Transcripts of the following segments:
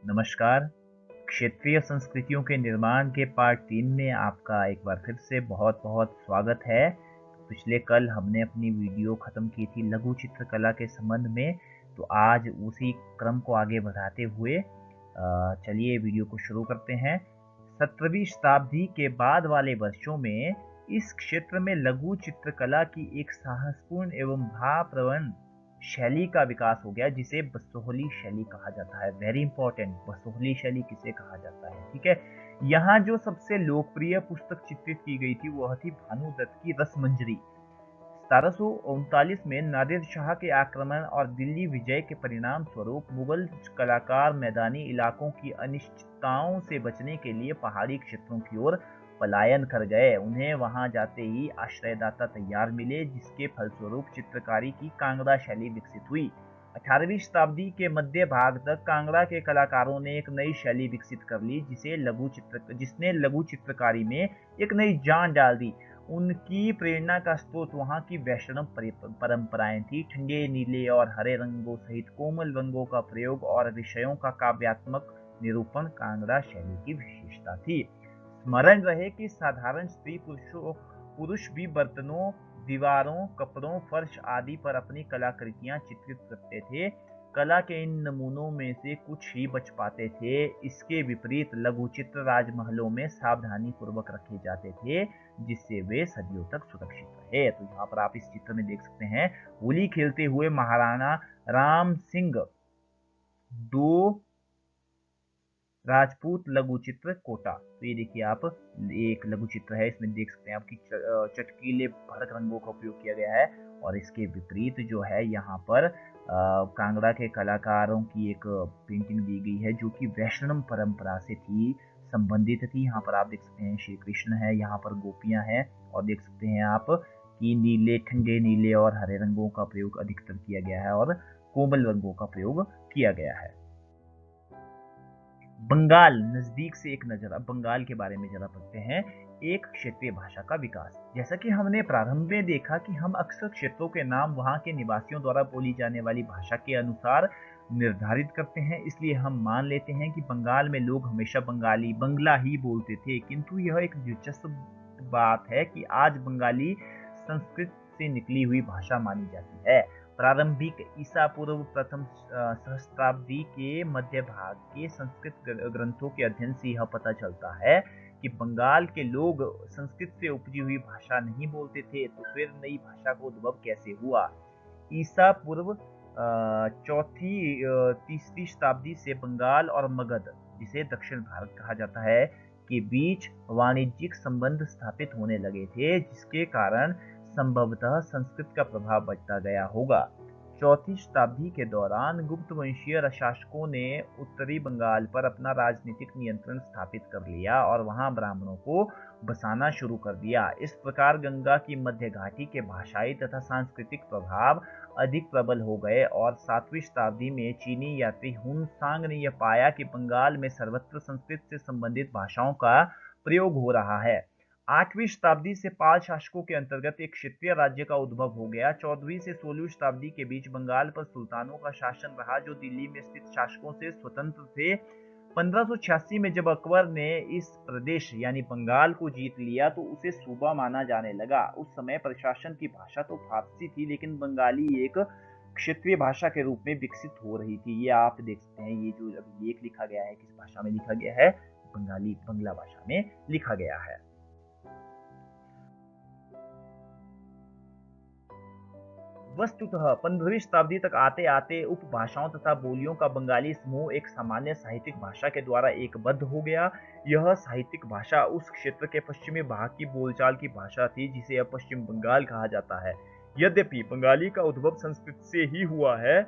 नमस्कार। क्षेत्रीय संस्कृतियों के निर्माण के पार्ट 3 में आपका एक बार फिर से बहुत-बहुत स्वागत है। पिछले कल हमने अपनी वीडियो खत्म की थी लघु चित्रकला के संबंध में, तो आज उसी क्रम को आगे बढ़ाते हुए चलिए वीडियो को शुरू करते हैं। 17वीं शताब्दी के बाद वाले वर्षों में इस क्षेत्र में लघु चित्रकला की एक साहसपूर्ण एवं भावप्रवण शैली का विकास हो गया, जिसे बसोहली शैली कहा जाता है। वेरी इंपॉर्टेंट, बसोहली शैली किसे कहा जाता है, ठीक है। यहाँ जो सबसे लोकप्रिय पुस्तक चित्रित की गई थी वह थी भानुदत्त की रसमंजरी। 1739 में नादिर शाह के आक्रमण और दिल्ली विजय के परिणाम स्वरूप मुगल कलाकार मैदानी इलाकों की अनिश्चितताओं से बचने के लिए पहाड़ी क्षेत्रों की ओर पलायन कर गए। उन्हें वहां जाते ही आश्रयदाता तैयार मिले, जिसके फलस्वरूप चित्रकारी की कांगड़ा शैली विकसित हुई। 18वीं शताब्दी के मध्य भाग तक कांगड़ा के कलाकारों ने एक नई शैली विकसित कर ली, जिसने लघु चित्रकारी में एक नई जान डाल दी। उनकी प्रेरणा का स्रोत वहां की वैष्णव परंपराएं थी। ठंडे नीले और हरे रंगों सहित कोमल रंगों का प्रयोग और विषयों का काव्यात्मक निरूपण कांगड़ा शैली की विशेषता थी। स्मरण रहे कि साधारण स्त्री पुरुष भी बर्तनों, दीवारों, कपड़ों, फर्श आदि पर अपनी कलाकृतियां चित्रित करते थे। कला के इन नमूनों में से कुछ ही बच पाते थे। इसके विपरीत लघु चित्र राजमहलों में सावधानी पूर्वक रखे जाते थे, जिससे वे सदियों तक सुरक्षित रहे। तो यहाँ पर आप इस चित्र में देख सकते हैं होली खेलते हुए महाराणा राम सिंह, दो राजपूत लघु चित्र कोटा। तो ये देखिए आप, एक लघु चित्र है, इसमें देख सकते हैं आपकी चटकीले भड़क रंगों का उपयोग किया गया है। और इसके विपरीत जो है यहाँ पर कांगड़ा के कलाकारों की एक पेंटिंग दी गई है, जो कि वैष्णव परंपरा से थी, संबंधित थी। यहाँ पर आप देख सकते हैं श्री कृष्ण है, यहाँ पर गोपियां हैं, और देख सकते हैं आप कि नीले, ठंडे नीले और हरे रंगों का प्रयोग अधिकतर किया गया है और कोमल रंगों का प्रयोग किया गया है। बंगाल, नजदीक से एक नजर अब बंगाल के बारे में जरा पढ़ते हैं। एक क्षेत्रीय भाषा का विकास। जैसा कि हमने प्रारंभ में देखा कि हम अक्सर क्षेत्रों के नाम वहां के निवासियों द्वारा बोली जाने वाली भाषा के अनुसार निर्धारित करते हैं, इसलिए हम मान लेते हैं कि बंगाल में लोग हमेशा बंगला ही बोलते थे। किंतु यह एक दिलचस्प बात है कि आज बंगाली संस्कृत से निकली हुई भाषा मानी जाती है। प्रारंभिक ईसा पूर्व प्रथम सहस्त्राब्दी के मध्य भाग के संस्कृत ग्रंथों के अध्ययन से यह पता चलता है कि बंगाल के लोग संस्कृत से उपजी हुई भाषा नहीं बोलते थे। तो फिर नई भाषा का उद्भव कैसे हुआ? ईसा पूर्व चौथी तीसरी शताब्दी से बंगाल और मगध, जिसे दक्षिण भारत कहा जाता है, के बीच वाणिज्यिक संबंध स्थापित होने लगे थे, जिसके कारण संभवतः संस्कृत का प्रभाव बढ़ता गया होगा। चौथी शताब्दी के दौरान गुप्त वंशीय शासकों ने उत्तरी बंगाल पर अपना राजनीतिक नियंत्रण स्थापित कर लिया और वहां ब्राह्मणों को बसाना शुरू कर दिया। इस प्रकार गंगा की मध्य घाटी के भाषाई तथा सांस्कृतिक प्रभाव अधिक प्रबल हो गए और 7वीं शताब्दी में चीनी यात्री हुन सांग ने यह पाया कि बंगाल में सर्वत्र संस्कृत से संबंधित भाषाओं का प्रयोग हो रहा है। 8वीं शताब्दी से पाल शासकों के अंतर्गत एक क्षेत्रीय राज्य का उद्भव हो गया। 14वीं से 16वीं शताब्दी के बीच बंगाल पर सुल्तानों का शासन रहा, जो दिल्ली में स्थित शासकों से स्वतंत्र थे। 1586 में जब अकबर ने इस प्रदेश यानी बंगाल को जीत लिया, तो उसे सूबा माना जाने लगा। उस समय प्रशासन की भाषा तो फारसी थी, लेकिन बंगाली एक क्षेत्रीय भाषा के रूप में विकसित हो रही थी। ये आप देख सकते हैं, ये जो अभी लेख लिखा गया है, किस भाषा में लिखा गया है? बंगाली, बंगला भाषा में लिखा गया है। वस्तुतः 15वीं शताब्दी तक आते आते उपभाषाओं तथा बोलियों का बंगाली समूह एक सामान्य साहित्यिक भाषा के द्वारा एकबद्ध हो गया। यह साहित्यिक भाषा उस क्षेत्र के पश्चिमी भाग की बोलचाल की भाषा थी, जिसे अब पश्चिम बंगाल कहा जाता है। यद्यपि बंगाली का उद्भव संस्कृत से ही हुआ है,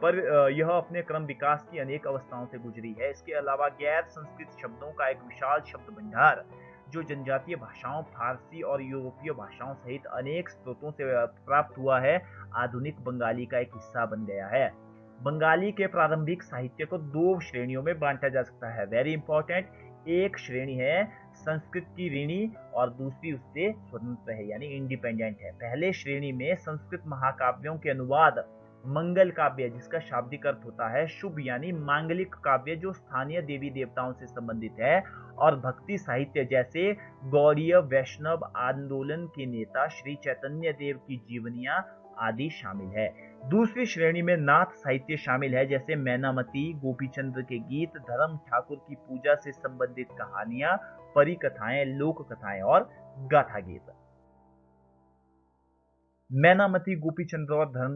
पर यह अपने क्रम विकास की अनेक अवस्थाओं से गुजरी है। इसके अलावा गैर संस्कृत शब्दों का एक विशाल शब्द भंडार, जो जनजातीय भाषाओं, फारसी और यूरोपीय भाषाओं सहित अनेक स्रोतों से प्राप्त हुआ है, आधुनिक बंगाली का एक हिस्सा बन गया है। बंगाली के प्रारंभिक साहित्य को दो श्रेणियों में बांटा जा सकता है। वेरी इंपॉर्टेंट, एक श्रेणी है संस्कृत की ऋणी और दूसरी उससे स्वतंत्र है, यानी इंडिपेंडेंट है। पहले श्रेणी में संस्कृत महाकाव्यों के अनुवाद मंगल काव्य जिसका शाब्दिक अर्थ होता है शुभ यानी मांगलिक काव्य जो स्थानीय देवी देवताओं से संबंधित है, और भक्ति साहित्य जैसे गौड़ीय वैष्णव आंदोलन के नेता श्री चैतन्य देव की जीवनियां आदि शामिल है। दूसरी श्रेणी में नाथ साहित्य शामिल है, जैसे मैनामती, गोपीचंद्र के गीत, धर्म ठाकुर की पूजा से संबंधित कहानियां, परी कथाएं, लोक कथाएं और गाथा गीत। मैनामती, गोपीचंद्र और धर्म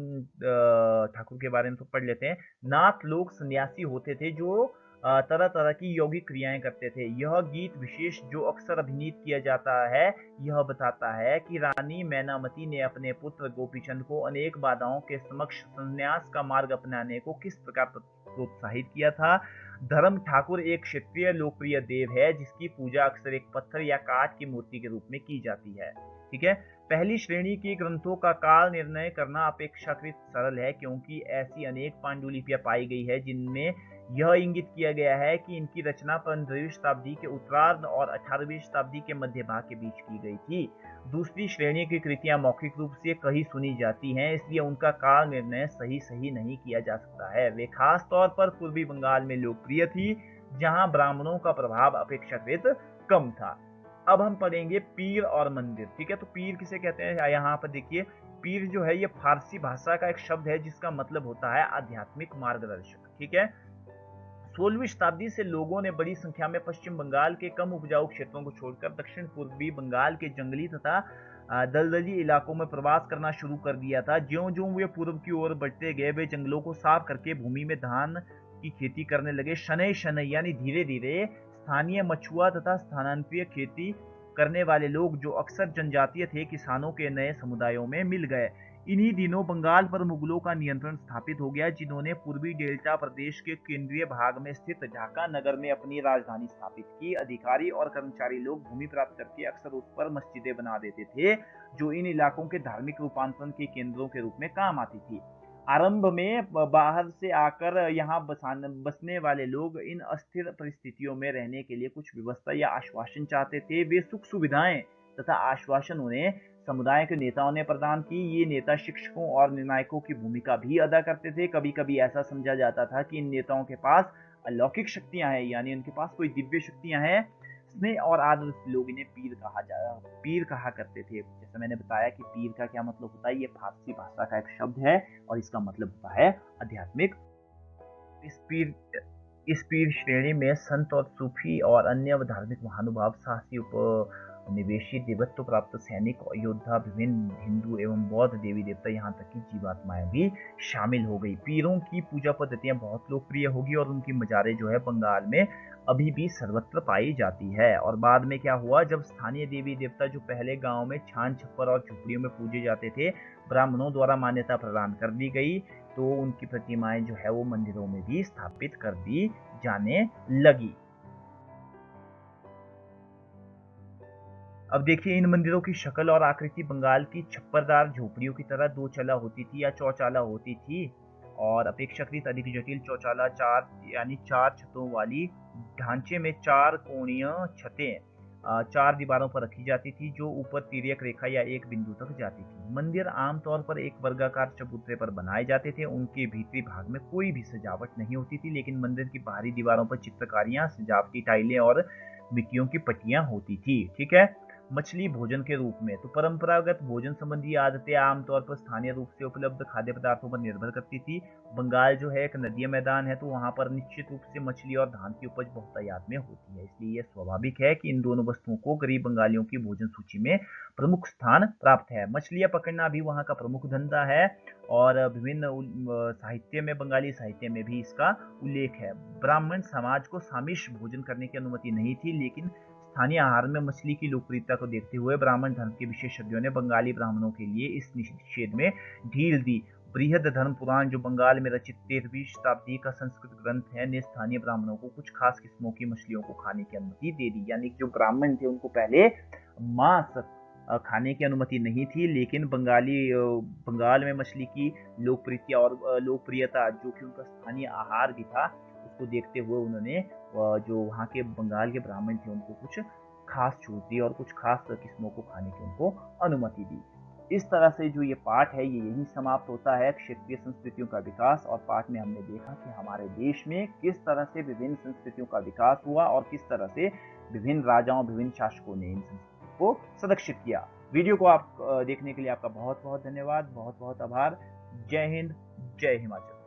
ठाकुर के बारे में तो पढ़ लेते हैं। नाथ लोग सन्यासी होते थे जो तरह तरह की यौगिक क्रियाएं करते थे। यह गीत विशेष जो अक्सर अभिनीत किया जाता है, यह बताता है कि रानी मैनामती ने अपने पुत्र गोपीचंद को अनेक बाधाओं के समक्ष संन्यास का मार्ग अपनाने को किस प्रकार प्रोत्साहित किया था। धर्म ठाकुर एक क्षेत्रीय लोकप्रिय देव है जिसकी पूजा अक्सर एक पत्थर या काठ की मूर्ति के रूप में की जाती है। ठीक है। पहली श्रेणी के ग्रंथों का काल निर्णय करना अपेक्षाकृत सरल है, क्योंकि ऐसी अनेक पांडुलिपियां पाई गई है जिनमें यह इंगित किया गया है कि इनकी रचना 15वीं शताब्दी के उत्तरार्ध और 18वीं शताब्दी के मध्य भाग के बीच की गई थी। दूसरी श्रेणी की कृतियां मौखिक रूप से कहीं सुनी जाती हैं, इसलिए उनका काल निर्णय सही नहीं किया जा सकता है। वे खास तौर पर पूर्वी बंगाल में लोकप्रिय थी, जहां ब्राह्मणों का प्रभाव अपेक्षाकृत कम था। अब हम पढ़ेंगे पीर और मंदिर। ठीक है, तो पीर किसे कहते हैं, यहाँ पर देखिए पीर जो है ये फारसी भाषा का एक शब्द है जिसका मतलब होता है आध्यात्मिक मार्गदर्शक। ठीक है। 16वीं शताब्दी से लोगों ने बड़ी संख्या में पश्चिम बंगाल के कम उपजाऊ क्षेत्रों को छोड़कर दक्षिण पूर्वी बंगाल के जंगली तथा दलदली इलाकों में प्रवास करना शुरू कर दिया था। ज्यों-ज्यों वे पूर्व की ओर बढ़ते गए, वे जंगलों को साफ करके भूमि में धान की खेती करने लगे। शनै-शनै यानी धीरे-धीरे स्थानीय मछुआ तथा स्थानांतरीय खेती करने वाले लोग, जो अक्सर जनजातीय थे, किसानों के नए समुदायों में मिल गए। इन्हीं दिनों बंगाल पर मुगलों का नियंत्रण स्थापित हो गया, जिन्होंने पूर्वी डेल्टा प्रदेश के केंद्रीय भाग में स्थित ढाका नगर में अपनी राजधानी स्थापित की। अधिकारी और कर्मचारी लोग भूमि प्राप्त करके अक्सर उस पर मस्जिदें बना देते थे, जो इन इलाकों के धार्मिक रूपांतरण के केंद्रों के रूप में काम आती थी। आरंभ में बाहर से आकर यहाँ बसने वाले लोग इन अस्थिर परिस्थितियों में रहने के लिए कुछ व्यवस्था या आश्वासन चाहते थे। वे सुख सुविधाएं तथा आश्वासन उन्हें समुदाय के नेताओं ने प्रदान की। ये नेता शिक्षकों और निर्णायकों की भूमिका भी अदा करते थे। कभी कभी ऐसा समझा जाता था कि इन नेताओं के पास अलौकिक शक्तियां हैं, यानी उनके पास कोई दिव्य शक्तियां हैं। स्नेह और आदर से लोग इन्हें पीर कहा करते थे। जैसे मैंने बताया कि पीर का क्या मतलब होता है, ये फारसी भाषा का एक शब्द है और इसका मतलब होता है आध्यात्मिक। इस पीर इस पीर श्रेणी में संत और सूफी और अन्य धार्मिक महानुभाव, साहसी उपनिवेशी, देवत्व प्राप्त सैनिक और योद्धा, विभिन्न हिंदू एवं बौद्ध देवी देवता, यहाँ तक कि जीवात्माएं भी शामिल हो गई। पीरों की पूजा पद्धतियां बहुत लोकप्रिय होगी और उनकी मजारें जो है बंगाल में अभी भी सर्वत्र पाई जाती है। और बाद में क्या हुआ, जब स्थानीय देवी देवता जो पहले गांव में छान छप्पर और झुपड़ियों में पूजे जाते थे, ब्राह्मणों द्वारा मान्यता प्रदान कर दी गई, तो उनकी प्रतिमाएं जो है वो मंदिरों में भी स्थापित कर दी जाने लगी। अब देखिए इन मंदिरों की शक्ल और आकृति बंगाल की छप्परदार झोपड़ियों की तरह दो चला होती थी या चौचाला होती थी, और अपेक्षाकृत अधिक जटिल चौचाला चार छतों वाली ढांचे में चार कोणीय छतें चार दीवारों पर रखी जाती थी, जो ऊपर तिर्यक रेखा या एक बिंदु तक जाती थी। मंदिर आमतौर पर एक वर्गाकार चबूतरे पर बनाए जाते थे। उनके भीतरी भाग में कोई भी सजावट नहीं होती थी, लेकिन मंदिर की बाहरी दीवारों पर चित्रकारियां, सजावटी टाइलें और मिट्टियों की पट्टियां होती थी। ठीक है। मछली भोजन के रूप में, तो परंपरागत भोजन संबंधी आदतें आमतौर पर स्थानीय रूप से उपलब्ध खाद्य पदार्थों पर निर्भर करती थी। बंगाल जो है एक नदीय मैदान है, तो वहां पर निश्चित रूप से मछली और धान की उपज बहुतायत में होती है, इसलिए यह स्वाभाविक है कि इन दोनों वस्तुओं को गरीब बंगालियों की भोजन सूची में प्रमुख स्थान प्राप्त है। मछलियां पकड़ना भी वहां का प्रमुख धंधा है, और विभिन्न साहित्य में, बंगाली साहित्य में भी इसका उल्लेख है। ब्राह्मण समाज को सामिश भोजन करने की अनुमति नहीं थी, लेकिन स्थानीय आहार में मछली की लोकप्रियता को देखते हुए ब्राह्मण धर्म के विशेषज्ञों ने बंगाली ब्राह्मणों के लिए इस निषेध में ढील दी। बृहद धर्म पुराण, जो बंगाल में रचित 13वीं शताब्दी का संस्कृत ग्रंथ है, ने स्थानीय ब्राह्मणों को कुछ खास किस्मों की मछलियों को खाने की अनुमति दे दी। यानी जो ब्राह्मण थे उनको पहले मांस खाने की अनुमति नहीं थी, लेकिन बंगाल में मछली की लोकप्रियता जो कि उनका स्थानीय आहार भी था, उसको देखते हुए उन्होंने जो वहाँ के बंगाल के ब्राह्मण थे उनको कुछ खास छूट दी और कुछ खास किस्मों को खाने की उनको अनुमति दी। इस तरह से जो ये पाठ है ये यही समाप्त होता है क्षेत्रीय संस्कृतियों का विकास। और पाठ में हमने देखा कि हमारे देश में किस तरह से विभिन्न संस्कृतियों का विकास हुआ और किस तरह से विभिन्न राजाओं, विभिन्न शासकों ने इन संस्कृतियों को संरक्षित किया। वीडियो को आप देखने के लिए आपका बहुत बहुत धन्यवाद, बहुत बहुत आभार। जय हिंद, जय हिमाचल।